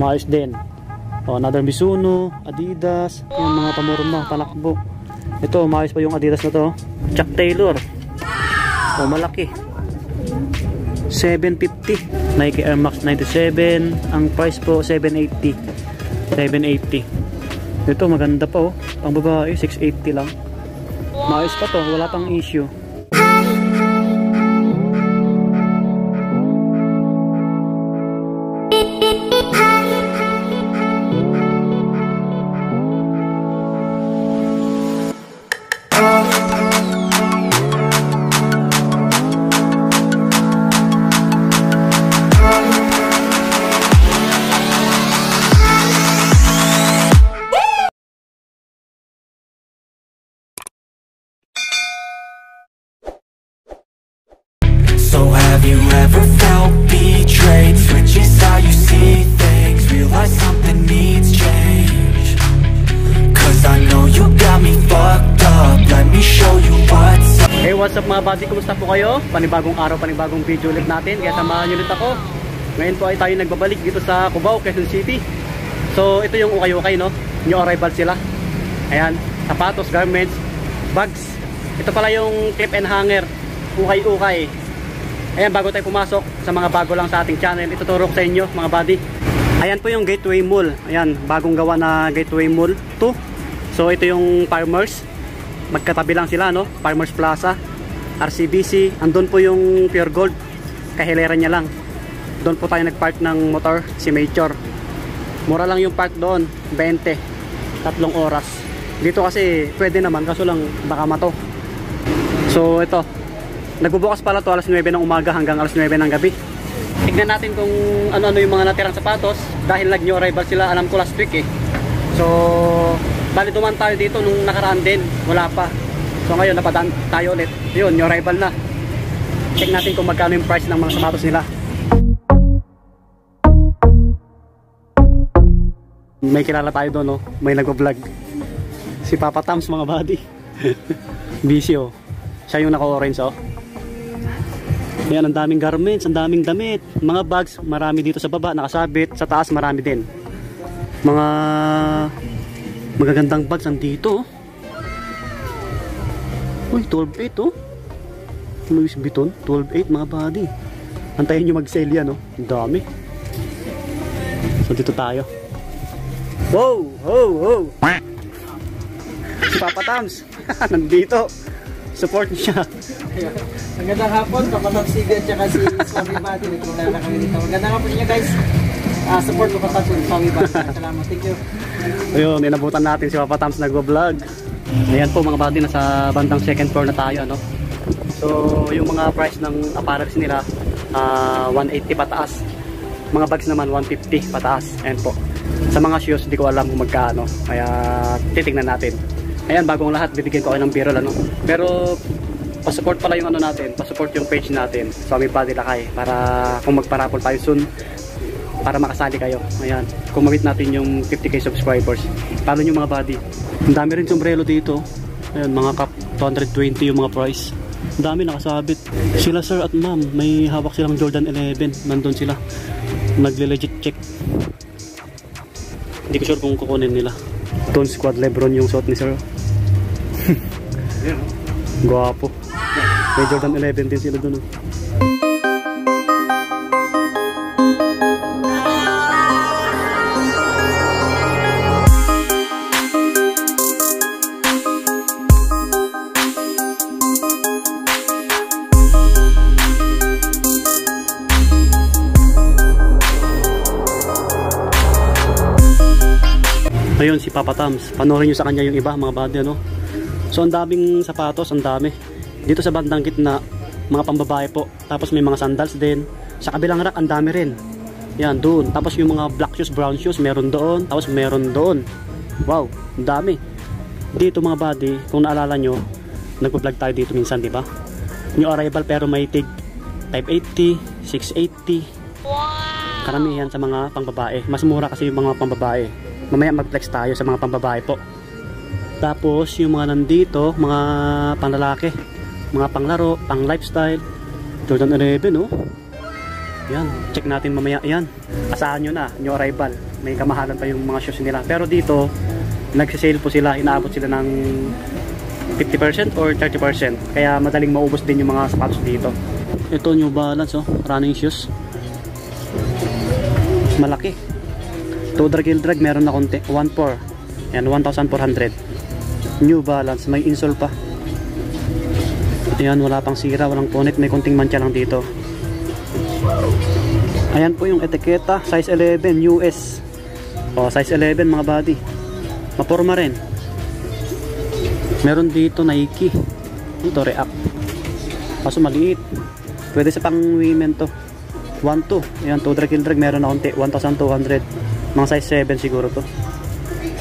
Maayos din. O, another Mizuno, Adidas, yung mga pamorma, palakbo. Ito, maayos pa yung Adidas na to. Chuck Taylor. O, malaki. 750. Nike Air Max 97. Ang price po, 780. 780. Ito, maganda pa oh. Pang babae, 680 lang. Maayos pa to, wala pang issue. So have you ever felt betrayed? Switches how you see things, realize something needs change. Cause I know you got me fucked up, let me show you what's up. Hey, what's up mga buddy? Kumusta po kayo? Panibagong araw, panibagong video ulit natin. Kaya samahan nyo ulit ako. Ngayon po ay tayo nagbabalik dito sa Cubao, Quezon City. So ito yung ukay-ukay, no? New arrival sila. Ayan, sapatos, garments, bags. Ito pala yung clip and hanger. Ukay-ukay. Ayan, bago tayo pumasok sa mga bago lang sa ating channel, ituturo ko sa inyo mga buddy. Ayan po yung Gateway Mall. Ayan, bagong gawa na Gateway Mall 2. So ito yung Farmers. Magkatabi lang sila, no? Farmers Plaza, RCBC. Andun po yung Pure Gold. Kahilera niya lang. Doon po tayo nagpark ng motor, si Major. Mura lang yung park doon, 20. 3 oras. Dito kasi pwede naman, kaso lang baka mato. So ito, nagbubukas pala to alas 9 ng umaga hanggang alas 9 ng gabi. Tignan natin kung ano-ano yung mga natirang sapatos. Dahil nag-new arrival sila, alam ko last week eh. So, bali duman tayo dito nung nakaraan din. Wala pa. So ngayon, napadaan tayo ulit. Yun, new arrival na. Check natin kung magkano yung price ng mga sapatos nila. May kilala tayo doon, no? May nag-vlog. Si Papa Tams, mga buddy. Busy, oh. Siya yung naka-orange, oh. Ayan, ang daming garments, ang daming damit. Mga bags, marami dito sa baba, nakasabit. Sa taas, marami din. Mga magagandang bags andito. Uy, 12.8 oh. Louis Vuitton, 12.8 mga buddy. Antayin nyo mag-sale yan, oh. Ang dami. So, dito tayo. Wow! Wow! Wow! Si Papa Tams. Nandito. Support niya. Magandang hapon, Kapatang Siga at saka si Swami Bati. Nagpunta na kami dito. Magandang hapon niya guys. Support Kapatang si Swami Bati. Salamat, thank you. Ayun, inabutan natin si Papa Tams nagvo-vlog. Ayan po mga buddy, nasa bandang second floor na tayo, ano. So yung mga price ng apparels nila 180 pataas. Mga bags naman 150 pataas. Ayan po. Sa mga shoes, hindi ko alam kung magkano. Kaya titignan natin. Ayan, bagong lahat, bibigyan ko kayo ng biro, ano. Pero pa-support pala yung ano natin, pa-support yung page natin, Swami Bati Lakay, para kung magparapol tayo soon, para makasali kayo. Ayan, kung mawit natin yung 50k subscribers. Talo nyo mga buddy. Ang dami rin sombrero dito. Ayan, mga cup, 220 yung mga price. Ang dami nakasabit. Sila sir at ma'am, may hawak silang Jordan 11. Nandun sila, nagle-legit check. Hindi ko sure kung kukunin nila. Tone Squad Lebron yung suot ni sir. Guwapo. May Jordan 11 din sila dun. Ayun si Papa Tams. Panoorin nyo sa kanya yung iba mga buddy, ano. So ang daming sapatos, ang dami. Dito sa bandang gitna, mga pambabae po. Tapos may mga sandals din. Sa kabilang rack, ang dami rin. Yan, doon. Tapos yung mga black shoes, brown shoes, meron doon. Tapos meron doon. Wow, ang dami. Dito mga buddy, kung naalala nyo, nag-vlog tayo dito minsan, di ba? New arrival pero may tig type 80, 680. Karamihan sa mga pambabae. Mas mura kasi yung mga pambabae. Mamaya mag-flex tayo sa mga pambabae po. Tapos yung mga nandito, mga panglalaki, mga panglaro, pang lifestyle. Jordan 11, oh. Yan, check natin mamaya. Yan, asahan nyo na, new arrival. May kamahalan pa yung mga shoes nila. Pero dito, nagsisale po sila, inaabot sila ng 50% or 30%. Kaya madaling maubos din yung mga sapatos dito. Ito, New Balance, oh, running shoes. Malaki. Toe drag meron na konti. 1.4. Yan, 1,400. New Balance, may insole pa. Ayan, wala pang sira, walang punit, may konting mancha lang dito. Ayan po yung etiketa, size 11 US. O, size 11 mga buddy. Maporma rin. Meron dito Nike. Ito React. Kaso maliit. Pwede sa pang women to. 1.2. Ayan, toe drag meron na konti, 1,200. Mga size 7 siguro to.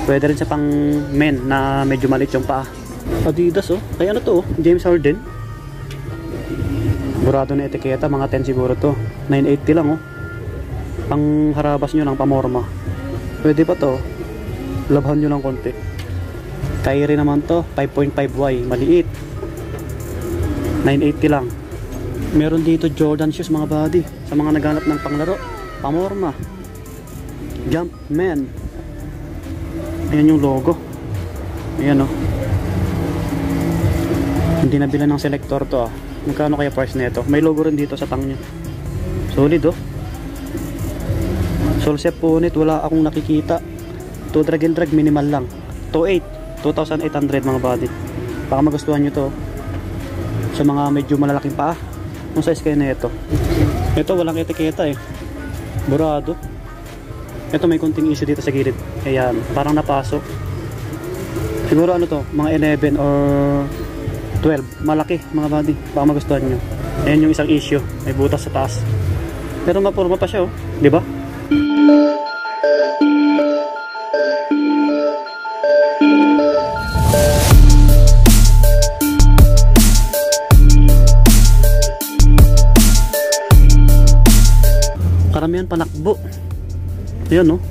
Pwede rin sa pang men na medyo maliit yung paa. Adidas, oh. Ay ano to, oh? James Harden. Burado na etiketa, mga 10 siguro to. 980 lang, oh. Pang harabas nyo lang, pamorma. Pwede pa to. Labhan nyo lang konti. Kyrie naman to, 5.5Y, maliit. 980 lang. Meron dito Jordan shoes mga buddy. Sa mga naghanap ng panglaro, pamorma. Jumpman. Ayan yung logo. Ayan, oh. Hindi nabila ng selector to, ah. Magkano kaya price nito? May logo rin dito sa tang niya. Solid, oh. Solsep punit, wala akong nakikita. Toe drag minimal lang. 2,800 mga buddy. Baka magustuhan nyo to, sa mga medyo malalaking paa. Ang size kayo na ito. Ito walang etiketa, eh. Burado. Ito may konting issue dito sa gilid. Ayan, parang napasok. Siguro ano to, mga 11 or 12. Malaki mga buddy, baka magustuhan nyo. Ayan yung isang issue, may butas sa taas. Pero mapurma pa siya, oh. Diba? Karamihan panakbo. Ayan, no?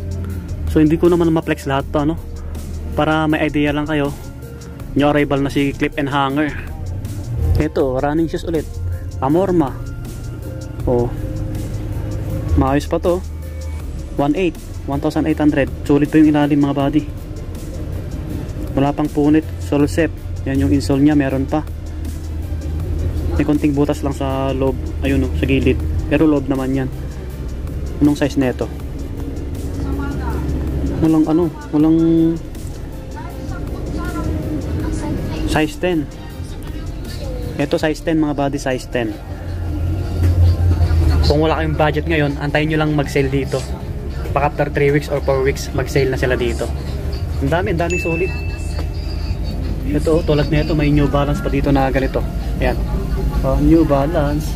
So hindi ko naman ma-flex lahat to, ano? Para may idea lang kayo. New arrival na si Clip and Hanger. Ito, running shoes ulit. Pamorma. Oh. Maayos pa to. 1,800. Sulit pa yung ilalim mga buddy. Wala pang punit. Solsep. Yan yung insole nya, meron pa. May konting butas lang sa loob. Ayun, no, sa gilid. Pero loob naman yan. Anong size nito? Walang ano, walang size 10. Ito size 10 mga buddy, size 10. Kung wala kayong budget ngayon, antayin nyo lang mag-sale dito. Baka after 3 weeks or 4 weeks, mag-sale na sila dito. Ang daming solid. Ito, tulad nito, may New Balance pa dito na ganito. Ayan. Oh, New Balance.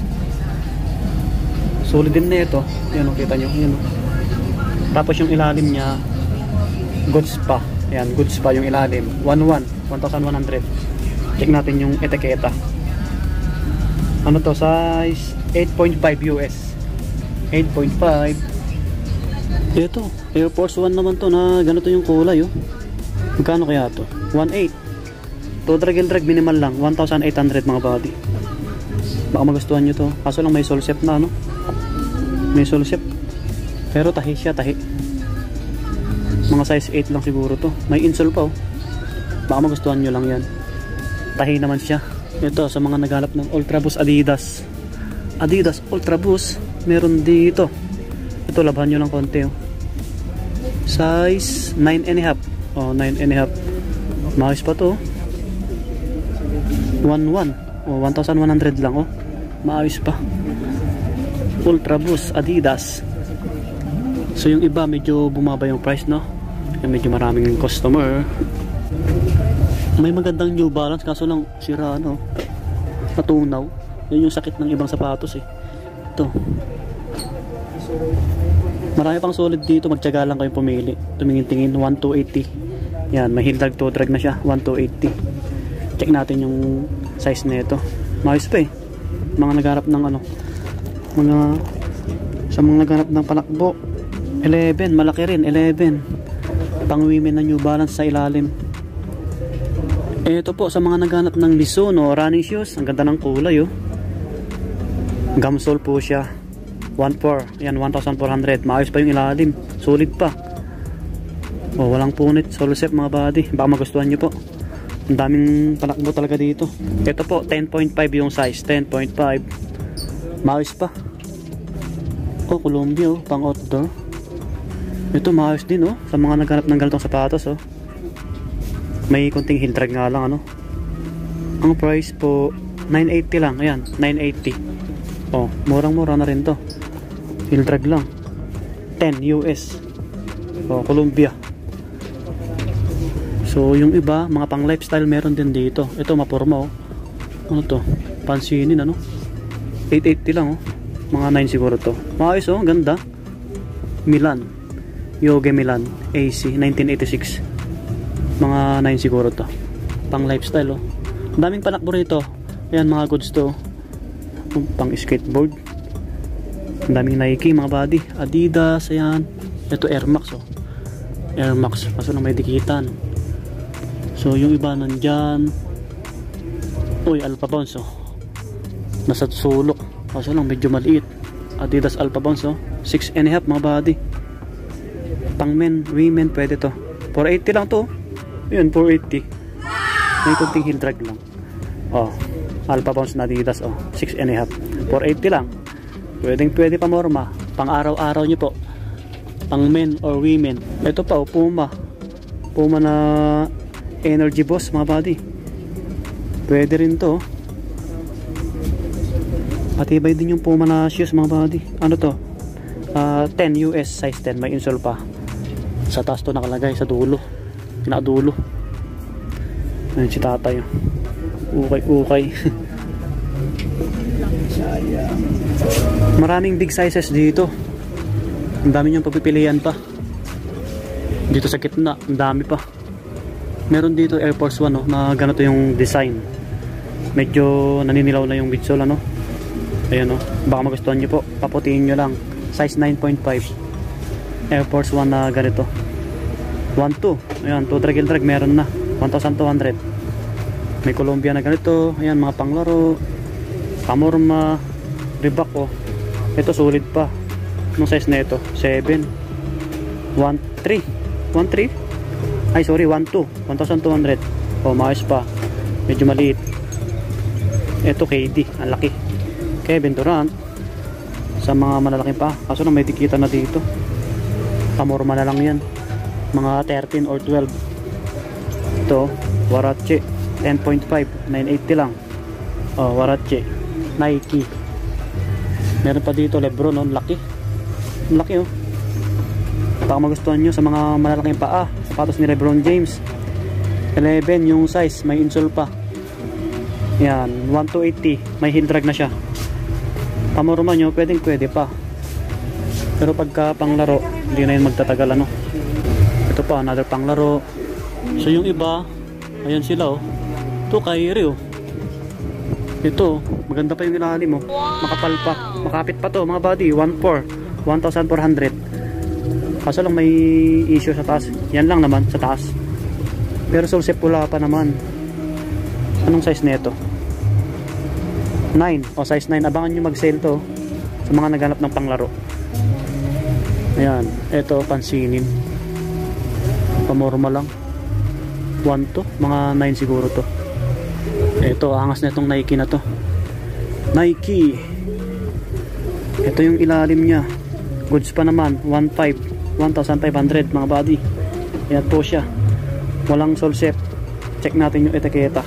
Solid din na ito. Ayan, kita nyo. Ayan, tapos yung ilalim nya, goods pa. Ayan, goods pa yung ilalim. 1,100. Check natin yung etiketa. Ano to? Size 8.5 US. 8.5. Ito, Air Force 1 naman to na ganito yung kulay, oh. Magkano kaya to? 1,800. To drag minimal lang. 1,800 mga buddy. Baka magustuhan nyo to. Kaso lang may solsep na, no? May solsep. Pero tahi siya, tahi. Mga size 8 lang siguro to. May insole pa, oh. Baka magustuhan nyo lang yan. Tahi naman siya. Ito, sa mga naghanap ng Ultra Boost Adidas. Adidas Ultra Boost. Meron dito. Ito, labhan nyo lang konti, oh. Size 9.5. Oh, 9.5. Maayos pa to, oh. 1,100. Oh, 1,100 lang, oh. Maayos pa. Ultra Boost Adidas. So yung iba medyo bumaba yung price, no? Medyo maraming customer. May magandang New Balance kaso lang sira, no? Natunaw. Yun yung sakit ng ibang sapatos, eh. Ito. Marami pang solid dito, magtiyaga lang kayong pumili. Tumingin-tingin, 1,280. Yan, may heel drag, toe drag na siya, 1,280. Check natin yung size na ito. Maayos pa, eh. Mga nagharap ng ano, sa mga naghanap ng panakbo. 11, malaki rin, 11. Pang women na New Balance sa ilalim. Ito po sa mga naghanap ng Mizuno running shoes. Ang ganda ng kulay, oh. Gamsole po siya. 1.4. Yan, 1,400. Maayos pa yung ilalim. Solid pa. Oh, walang punit. Solo set mga buddy. Baka magustuhan nyo po. Ang daming palakbo talaga dito. Ito po, 10.5 yung size. 10.5. Maayos pa. Oh, Columbia oh. Pang outdoor. Ito maayos din oh. Sa mga naghanap ng ganitong sapatos oh. May konting heel drag nga lang ano. Ang price po 980 lang. Ayan, 980. Oh, murang-mura na rin to. Heel drag lang. 10 US. Oh, Columbia. So, yung iba, mga pang lifestyle meron din dito. Ito, mapurma oh. Ano to? Pansinin ano? 880 lang oh. Mga 9 siguro to. Maayos oh, ganda. Milan. Yoge Milan. AC, 1986. Mga 9 siguro to. Pang lifestyle oh. Ang daming panakbo rito. Ayan, mga goods to. Pang skateboard. Ang daming Nike, mga buddy. Adidas, ayan. Ito Air Max oh. Air Max. Kaso lang may dikitan. So yung iba nandyan. Uy, Alpha Bounce oh. Nasa sulok. Kaso lang medyo maliit. Adidas Alpha Bounce oh. 6.5 mga buddy. Pang men, women pwede to. 480 lang to. Yun, 480. May kunting heel drag lang. Oh, Alpha Bounce na Adidas oh. 6.5. 480 lang. Pwede pa morma. Pang araw-araw nyo po. Pang men or women. Ito pa oh, Puma. Puma na Energy Boss mga buddy. Pwede rin to. Patibay din yung Puma na shoes mga buddy. Ano to? 10 US size 10. May insole pa. Sa taas to nakalagay sa dulo. Pinadulo. Ayun si tatay. Ukay. Maraming big sizes dito. Ang dami niyong pagpipilian pa. Dito sa gitna, ang dami pa. Meron dito Air Force 1 no, na ganito yung design. Medyo naninilaw na yung midsole ano. Ayan no, baka magustuhan niyo po. Paputiin niyo lang. Size 9.5. Air Force 1 na ganito. 1.2. Ayan, 2 drag meron na. 1,200. May Columbia na ganito. Ayan, mga panglaro. Pamorma. Reebok oh. Ito solid pa. Anong size na ito? 7. 1.3. 1.3? Ay sorry, 1.2. 1,200. Oh, maayos pa. Medyo maliit. Ito KD. Ang laki. Kevin Durant. Sa mga malalaki pa. Kaso na may dikita na dito. Pamorma na lang yan. Mga 13 or 12. Ito, Warache 10.5, 980 lang. Oh, Warache Nike. Meron pa dito Lebron, no? Laki. Laki oh. Baka magustuhan nyo sa mga malalaking paa. Sapatos ni Lebron James. 11 yung size, may insole pa. Yan, 1,280. May heel drag na siya. Pamorma nyo, pwede pa. Pero pagka panglaro, hindi na yun magtatagal ano. Ito pa, another panglaro. So yung iba, ayan sila oh. Ito Kyrie oh. Ito, maganda pa yung ilalim oh. Makapal pa, makapit pa to mga buddy. 1,400. Kaso lang may issue sa taas. Yan lang naman sa taas. Pero solsep pula pa naman. Anong size nito? 9 o size 9. Abangan nyo mag sale to sa mga naghanap ng panglaro. Ayan, ito pansinin. Pamorma lang. 1 to, mga 9 siguro to. Ito, angas na itong Nike na to. Nike. Ito yung ilalim nya. Goods pa naman, 1,500 mga buddy. Ayan po siya. Walang solsep. Check natin yung etiketa.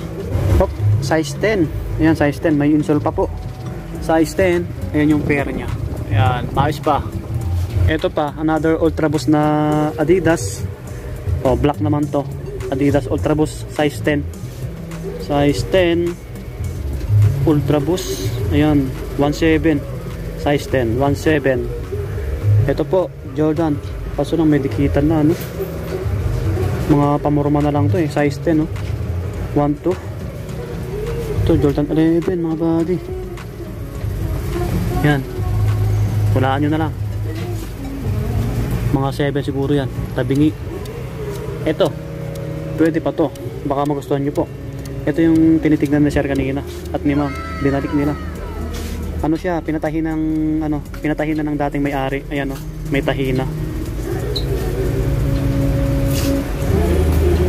Hop, size 10. Ayan, size 10. May insole pa po. Size 10. Ayan yung pair nya. Ayan, maayos pa. Ito pa, another Ultra Boost na Adidas. Oh, black naman to. Adidas Ultra Boost size 10. Size 10 Ultra Boost. Ayan, 1.7. Size 10, 1.7. Ito po, Jordan. Kaso lang may dikitan na ano. Mga pamorma na lang to eh. Size 10 oh. 1.2. Ito, Jordan 11 mga buddy. Yan. Hulaan nyo na lang. Mga 7 siguro yan. Tabingi. Ito. Pwede pa to. Baka magustuhan nyo po. Ito yung tinitignan na share kanina. At ni ma'am. Binalik nila. Ano siya, pinatahin na ng dating may-ari. Ayan oh, may tahina.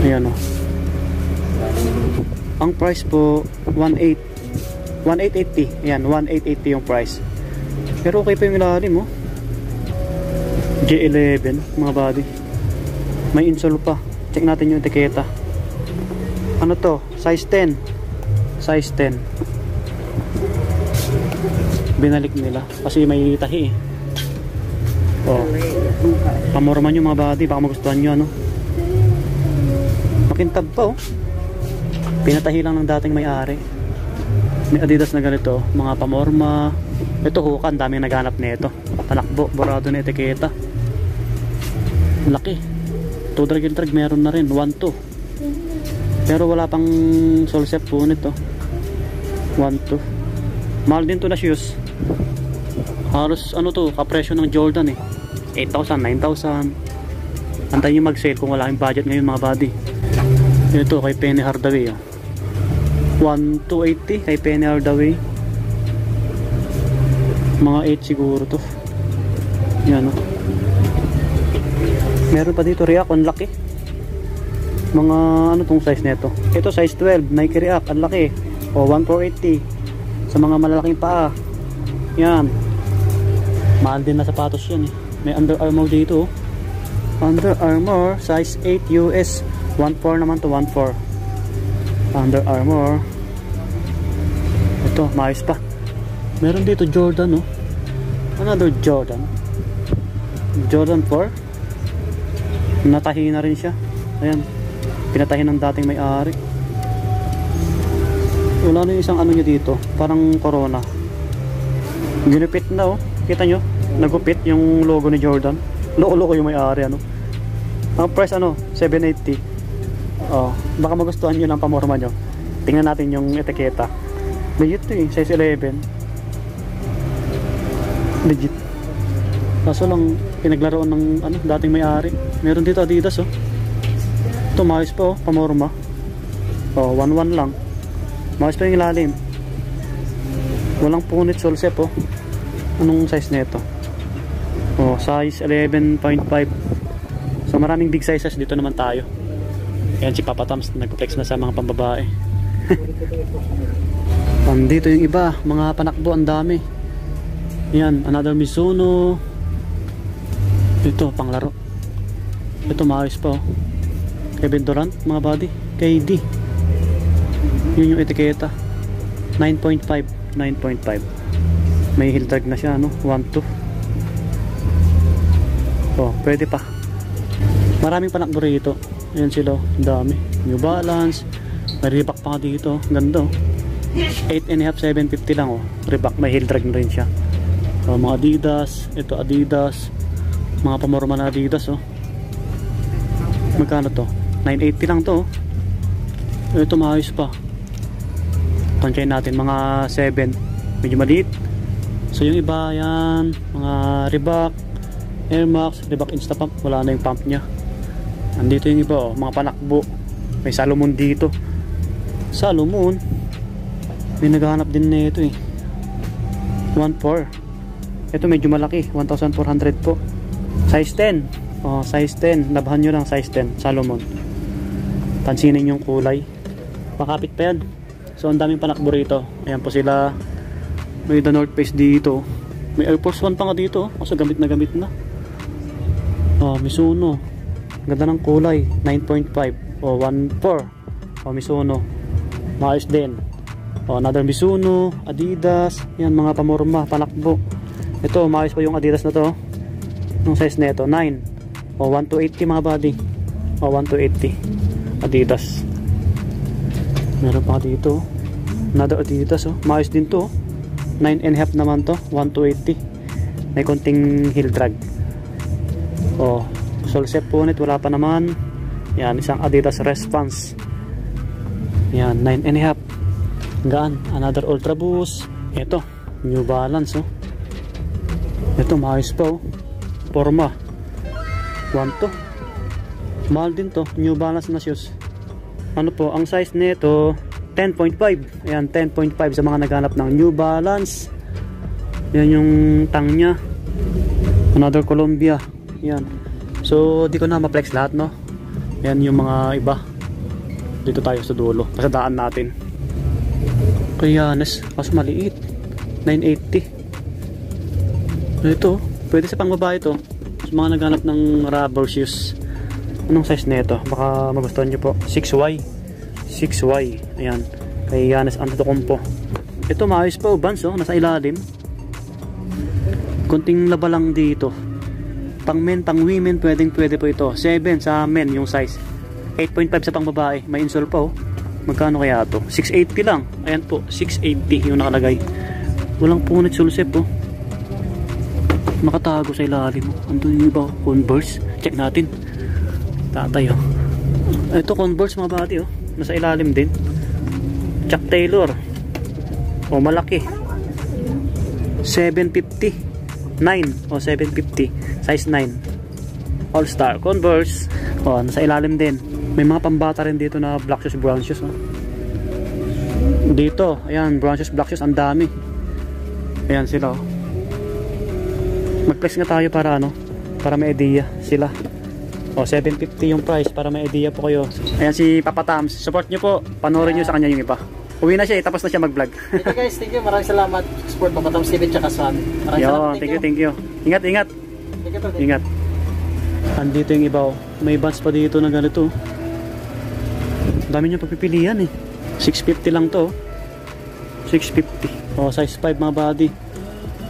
Ayan oh. Ang price po 1880. Ayan, 1880 yung price. Pero okay pa yung ilalim oh. J11 mga buddy. May insole pa. Check natin yung etiketa. Ano to? Size 10. Size 10. Binalik nila kasi may tahi eh. Oh. Pamorma nyo mga buddy, baka magustuhan nyo ano. Makintab pa oh. Pinatahi lang ng dating may-ari. May Adidas na ganito, mga pamorma. Ito hukan, daming naghanap nito. Panakbo, borado na etiketa. Laki. 2 drag and drag meron na rin, 1-2. Pero wala pang solsep po nito. 1-2. Mahal din to na shoes. Halos ano to, kapresyo ng Jordan eh. 8,000, 9,000. Antayin nyo mag-sale kung wala kayong budget ngayon mga buddy. Ito kay Penny Hardaway oh. 1,280 kay Penny Hardaway. Mga 8 siguro to. Yan oh. Meron pa dito React, ang laki. Mga ano tong size nito. Ito size 12, Nike React, ang laki. O 1,480 sa mga malalaking paa. Yan. Mahal din na sapatos yan eh. May Under Armour dito oh. Under Armour size 8 US. 1,4 naman to, 1,4. Under Armour. Ito, maayos pa. Meron dito Jordan oh. Another Jordan. Jordan 4. Natahi na rin siya. Ayan. Pinatahi ng dating may-ari. Wala na yung isang ano nyo dito. Parang Corona. Ginupit na oh. Kita nyo? Nagupit yung logo ni Jordan. Loko-loko yung may-ari ano. Ang price ano? 780. Oh, baka magustuhan nyo ng pamorma nyo. Tingnan natin yung etiketa. Legit to eh. Size 11. Legit. Kaso lang pinaglaruan ng ano, dating may-ari. Meron dito Adidas oh. Ito maayos pa oh, pamorma. Oh, 1-1 lang. Maayos pa yung ilalim. Walang punit solsep oh. Anong size nito? Oh, size 11.5. So maraming big sizes dito naman tayo. Ayan si Papa Toms, nagpo-flex na sa mga pambabae. Dito yung iba, mga panakbo ang dami. Yan, another Mizuno. Ito, panglaro. Ito, maayos pa oh. Kevin Durant, mga buddy. KD. Yun yung etiketa. 9.5. 9.5. May heel drag na siya, no? 1-2. Oh, pwede pa. Maraming panakbo rito. Ayan sila, dami. New Balance. May Reebok pa nga dito. Ganda oh. 8.5, 750 lang oh. Reebok, may heel drag na rin siya. Mga Adidas. Ito Adidas. Mga pamorma na Adidas oh. Magkano to? 980 lang to oh. Ito maayos pa. Tansyahin natin mga 7. Medyo maliit. So yung iba yan, mga Reebok, Air Max, Reebok Insta Pump, wala na yung pump nya. Andito yung iba oh, mga panakbo. May Salomon dito. Salomon. May naghahanap din na ito eh. 1.4. Ito medyo malaki, 1,400 po. Size 10. Oh, size 10. Labahan nyo lang size 10, Salomon. Pansinin yung kulay. Makapit pa yan. So ang daming panakbo rito. Ayan po sila. May The North Face dito. May Air Force 1 pa nga dito. Kasi gamit na gamit na. Oh, Mizuno. Ganda ng kulay. 9.5. O, 1.4. O, Mizuno. Maayos din. O, another Mizuno. Adidas. Yan, mga pamorma. Panakbo. Ito, maayos pa yung Adidas na to. Yung size na ito. 9. O, 1,280 mga buddy. O, 1,280. Adidas. Meron pa dito. Another Adidas. O, maayos din to. 9.5 naman to, 1,280. May konting heel drag. Oh, solsep punit, wala pa naman. Yan, isang Adidas Response. Yan, 9.5. Gaan, another Ultra Boost. Ito, New Balance oh. Ito, maayos pa oh. Forma. 1 Mahal din to, New Balance na shoes. Ano po, ang size nito 10.5. Ayan, 10.5 sa mga naghanap ng New Balance. Yan yung tang nya. Another Columbia. Yan. So di ko na ma-flex lahat, no. Yan yung mga iba. Dito tayo sa dulo. Pasadaan natin. Kaya mas maliit. 980. Ito, pwede sa pangbabae ito. Sa mga naghanap ng rubber shoes. Anong size nito? Baka magustuhan nyo po. 6Y. 6Y. Ayan. Kay Giannis Antetokounmpo. Ito maayos pa, Vans, oh. Nasa ilalim. Kunting laba lang dito. Pang men, pang women, pwede po ito. 7 sa men yung size. 8.5 sa pang babae. May insole pa, oh. Magkano kaya ito? 680 lang. Ayan po, 680 yung nakalagay. Walang punit sulsep, oh. Nakatago sa ilalim, oh. Andun yung iba, Converse. Check natin. Tatay, oh. Ito Converse mga bati, oh. Nasa ilalim din. Chuck Taylor. Oh, malaki. 750. 9 o 750 size 9 All Star Converse. Oh, nasa ilalim din. May mga pambata rin dito na black shoes, brown shoes, oh. Dito, ayan, brown shoes, black shoes, ang dami. Ayan sila, oh. Mag-flex nga tayo para ano, para may idea sila. Oh, 750 yung price para may idea po kayo. Ayan si Papa Tams. Support nyo po. Panoorin nyo sa kanya yung iba. Uwi na siya, tapos na siya mag-vlog. Okay guys, thank you. Maraming salamat. Support Papa Tams TV tsaka Swami. Maraming salamat. Thank you. Ingat. Ingat. Andito yung iba, oh. May Vans pa dito na ganito. Dami nyo pagpipilian, eh. 650 lang to, 650. Oh, size 5 mga body.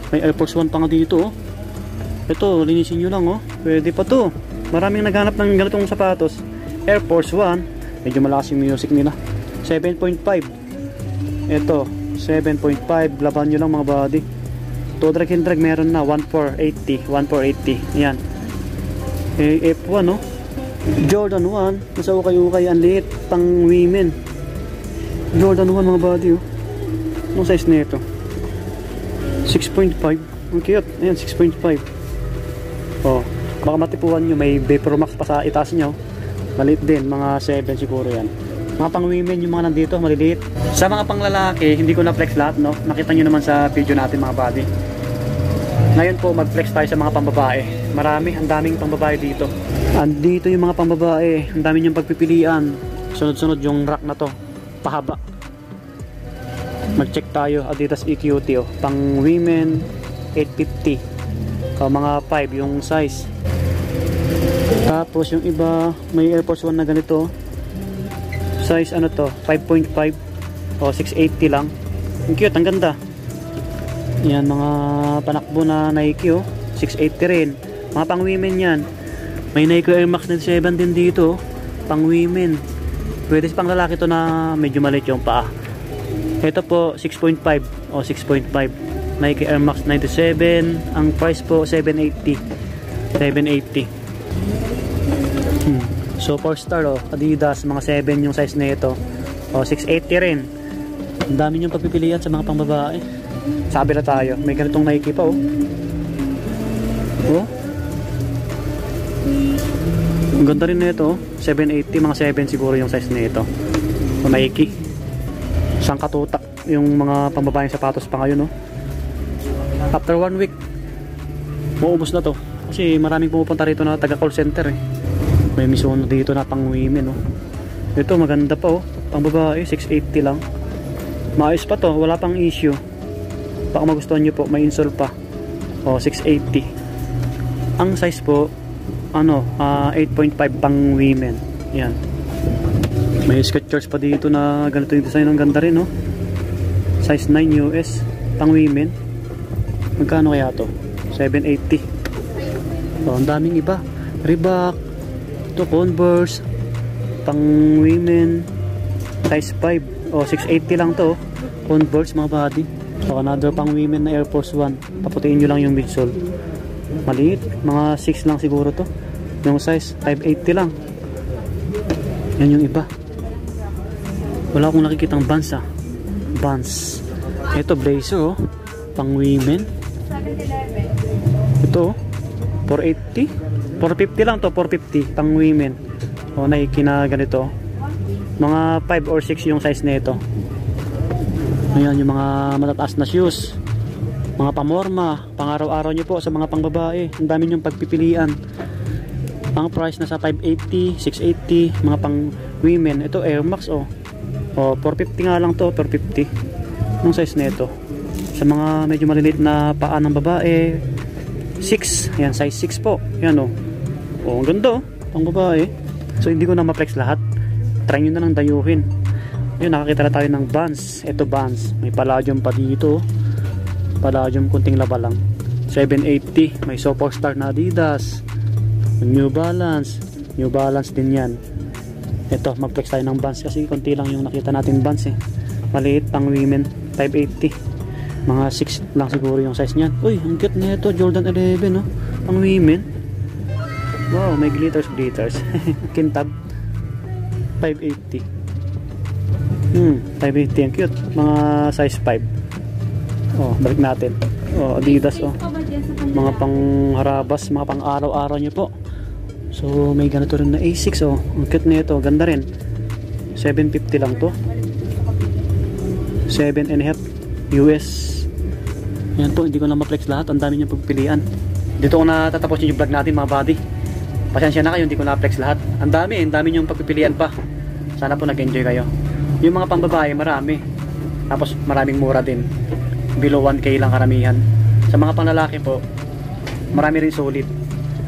May Air Force 1 pa nga dito, oh. Ito, linisin nyo lang, oh. Pwede pa to. Maraming naghanap ng ganitong sapatos. Air Force 1. Medyo malakas yung music nila. 7.5. Ito, 7.5. Laban nyo lang mga body. To drag and drag meron na 1480. 1480. Ayan. F1, no? Jordan 1. Nasa ukay-ukay. Ang liit. Pang women. Jordan 1 mga body, oh. Anong size na ito? 6.5. Ang cute. Ayan, 6.5. Oh. Baka matipuan nyo. May Vapor Max pa sa itaas nyo. Maliit din. Mga 7 siguro yan. Mga pang women yung mga nandito, maliliit. Sa mga pang lalaki, hindi ko na flex lahat, no? Nakita nyo naman sa video natin mga body. Ngayon po mag-flex tayo sa mga pambabae. Marami, ang daming pambabae dito. Andito yung mga pambabae, ang dami niyong pagpipilian. Sunod-sunod yung rack na to, pahaba. Mag-check tayo, Adidas EQT, oh. Pang women 850. Mga 5 yung size. Tapos yung iba, may Air Force 1 na ganito. Size ano to, 5.5 o 680 lang. Ang cute, ang ganda. Yan, mga panakbo na Nike, oh. 680 rin. Mga pang women yan. May Nike Air Max 97 din dito, oh. Pang women. Pwede pang lalaki to na medyo maliit yung paa. Ito po 6.5 o 6.5 Nike Air Max 97. Ang price po 780. 780. So 4-star, oh. Adidas, mga 7 yung size na ito. O 680 rin. Ang dami yung pagpipilian sa mga pangbabae. Sabi na tayo, may ganitong Nike pa, oh. Oh. Ang ganda rin na ito, oh. 780, mga 7 siguro yung size na ito. O Nike. Isang katutak yung mga pambabaeng sapatos pa ngayon, oh. After 1 week, maubos na to. Kasi maraming pumupunta rito na taga call center, eh. May Mizuno dito na pang women, oh. Ito maganda pa, oh. Pang babae 680 lang. Maayos pa to, wala pang issue. Baka magustuhan nyo po, may insole pa. Oh, 680. Ang size po ano, 8.5 pang women. Yan. May Skechers pa dito na ganito yung design, ang ganda rin, oh. Size 9 US pang women. Magkano kaya to? 780. Oh, ang daming iba. Reebok, ito Converse, pang women, size 5 o 680 lang to, Converse mga body. So another pang women na Air Force 1. Paputiin nyo lang yung midsole. Maliit, mga 6 lang siguro to. Yung size 580 lang. Yan yung iba. Wala akong nakikitang Vans, ah. Vans. Ito blazer, oh. Pang women. Ito, 480. 450 lang to, 450 pang women. O Nike na ganito. Mga 5 or 6 yung size nito. Ayan yung mga matataas na shoes. Mga pamorma, pang araw-araw nyo po sa mga pangbabae. Ang dami nyong pagpipilian. Ang price na sa 580, 680, mga pang women. Ito Air Max oh. Oh, 450 nga lang to, 450. Yung size nito. Sa mga medyo maliliit na paa ng babae, 6. Ayan, size 6 po. Ayan oh. Oh, ang ganda oh, pang babae. So hindi ko na ma-flex lahat. Try nyo na lang dayuhin. Yun, nakakita na tayo ng Vans. Ito Vans. May palladium pa dito. Palladium, kunting laba lang. 780. May Superstar na Adidas. New Balance. New Balance din yan. Ito, mag-flex tayo ng Vans kasi konti lang yung nakita natin Vans eh. Maliit pang women. 580. Mga 6 lang siguro yung size niyan. Uy, ang cute na ito. Jordan 11 no? Pang women. Wow, may glitters. Kintab. 580. 580 ang cute. Mga size 5. Oh, balik natin. Oh, Adidas oh. Mga pang harabas, mga pang araw-araw nyo po. So, may ganito rin na A6 oh. Ang cute na ito, ganda rin. 750 lang to. 7.5 US. Yan po, hindi ko na ma-flex lahat. Ang dami niyang pagpilian. Dito ko na tatapos yung vlog natin mga buddy. Pasensya na kayo, hindi ko na-flex lahat. Ang dami niyong pagpipilian pa. Sana po nag-enjoy kayo. Yung mga pambabae, marami. Tapos maraming mura din. Below 1K lang karamihan. Sa mga panlalaki po, marami rin solid.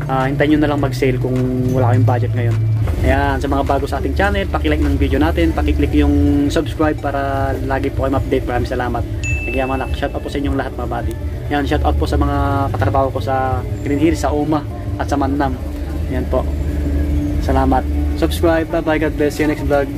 Hintayin nyo na lang mag-sale kung wala kayong budget ngayon. Ayan, sa mga bago sa ating channel, pakilike ng video natin, pakiclick yung subscribe para lagi po kayo ma-update. Maraming salamat. Nagyamanak, shout out po sa inyong lahat mga buddy. Ayan, shout out po sa mga katrabaho ko sa Green Hills, sa Uma at sa Mannam. Ayan po. Salamat. Subscribe. Bye bye. God bless. See you next vlog.